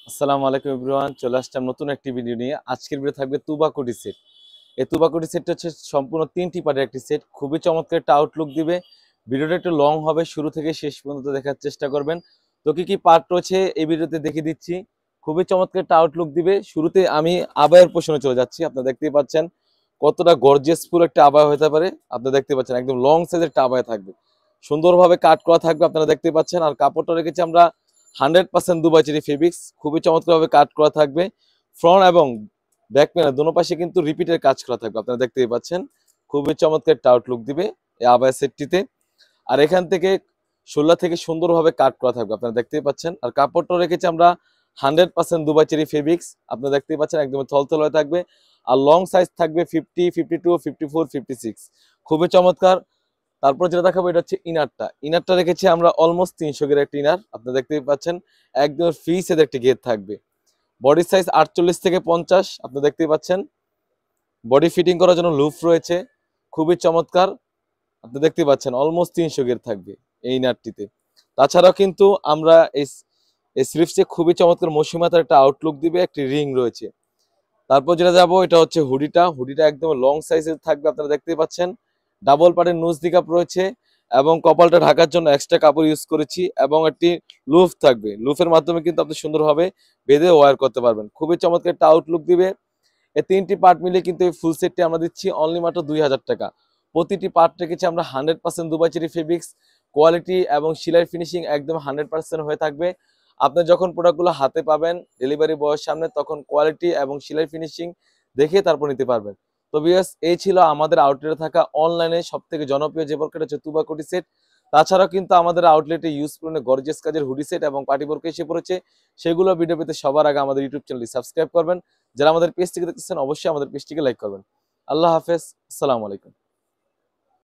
আসসালামু আলাইকুম এভরিওয়ান, চলে আসলাম নতুন একটি ভিডিও নিয়ে। আজকের ভিডিও থাকবে তুবা কোটি সেট। এই তুবা কোটি সেটটা হচ্ছে সম্পূর্ণ 3টি পার্টের একটি সেট, খুবই চমৎকার একটা আউটলুক দিবে। ভিডিওটা একটু লং হবে, শুরু থেকে শেষ পর্যন্ত দেখার চেষ্টা করবেন। তো কি কি পার্ট রয়েছে এই ভিডিওতে দেখিয়ে দিচ্ছি। খুবই চমৎকার একটা আউটলুক দিবে। শুরুতে আমি আবায়ের পোর্শনে চলে যাচ্ছি। আপনারা দেখতেই পাচ্ছেন কতটা গর্জিয়াসফুল একটা আবায়া হতে পারে। আপনারা দেখতে পাচ্ছেন একদম লং সাইজের একটা আবায়া থাকবে, সুন্দরভাবে কাট করা থাকবে, আপনারা দেখতে পাচ্ছেন। আর কাপড়টা রেখেছি আমরা 100% দুবাই চেরি ফেব্রিক্স, খুবই চমৎকারভাবে কাট করা থাকবে। ফ্রন্ট এবং ব্যাক প্যানেল দোনো পাশে কিন্তু রিপিটের কাজ করা থাকবে, আপনারা দেখতেই পাচ্ছেন। খুবই চমৎকার একটা আউটলুক দিবে এই আবায়া সেটটিতে। আর এখান থেকে শোল্লা থেকে সুন্দরভাবে কাট করা থাকবে, আপনারা দেখতেই পাচ্ছেন। আর কাপড়টা রেখেছি আমরা 100% দুবাই চেরি ফেব্রিক্স, আপনারা দেখতেই পাচ্ছেন একদম থলথল হয়ে থাকবে। আর লং সাইজ থাকবে 50, 52, 54, 56, খুবই চমৎকার। তারপর যেটা দেখাবো এটা হচ্ছে ইনারটা রেখেছি আমরা অলমোস্ট 300 গ্রেড একটা ইনার, আপনারা দেখতেই পাচ্ছেন একদম ফ্রি সাইজ একটা ঘের থাকবে। বডি সাইজ 48 থেকে 50, আপনারা দেখতেই পাচ্ছেন। বডি ফিটিং করার জন্য লুফ রয়েছে, খুবই চমৎকার। আপনি দেখতে পাচ্ছেন অলমোস্ট 300 গের থাকবে এই ইনারটিতে। তাছাড়াও কিন্তু আমরা এই স্লিভসে খুবই চমৎকার মসৃণতার একটা আউটলুক দিবে, একটি রিং রয়েছে। তারপর যেটা যাবো এটা হচ্ছে হুডিটা একদম লং সাইজের থাকবে, আপনারা দেখতেই পাচ্ছেন। ডাবল পার্টের নোজ দিকাপ রয়েছে এবং কপালটা ঢাকার জন্য এক্সট্রা কাপড় ইউজ করেছি এবং একটি লুফ থাকবে। লুফের মাধ্যমে কিন্তু আপনি সুন্দরভাবে বেঁধে ওয়্যার করতে পারবেন, খুবই চমৎকার একটা আউটলুক দিবে। এই 3টি পার্ট মিলে কিন্তু এই ফুল সেটটি আমরা দিচ্ছি অনলি মাত্র 2000 টাকা। প্রতিটি পার্ট রেখেছি আমরা 100% দুবাই চেরি ফেব্রিক্স। কোয়ালিটি এবং সেলাই ফিনিশিং একদম 100% হয়ে থাকবে। আপনি যখন প্রোডাক্টগুলো হাতে পাবেন ডেলিভারি বয়ের সামনে, তখন কোয়ালিটি এবং সেলাই ফিনিশিং দেখে তারপর নিতে পারবেন। তো ভিউয়ার্স, এই ছিল আমাদের আউটলেটে থাকা অনলাইনে সবথেকে জনপ্রিয় যে প্রোডাক্ট হচ্ছে তুবা কোটি সেট। তাছাড়াও কিন্তু আমাদের আউটলেটে ইউজ করলে গর্জিয়াস কাজের হুডি সেট এবং পার্টি বোরকা এসে পড়েছে। সেগুলো ভিডিও পেতে সবার আগে আমাদের ইউটিউব চ্যানেলটি সাবস্ক্রাইব করবেন। যারা আমাদের পেজটিকে দেখতেছেন অবশ্যই আমাদের পেজটিকে লাইক করবেন। আল্লাহ হাফেজ, আসসালামু আলাইকুম।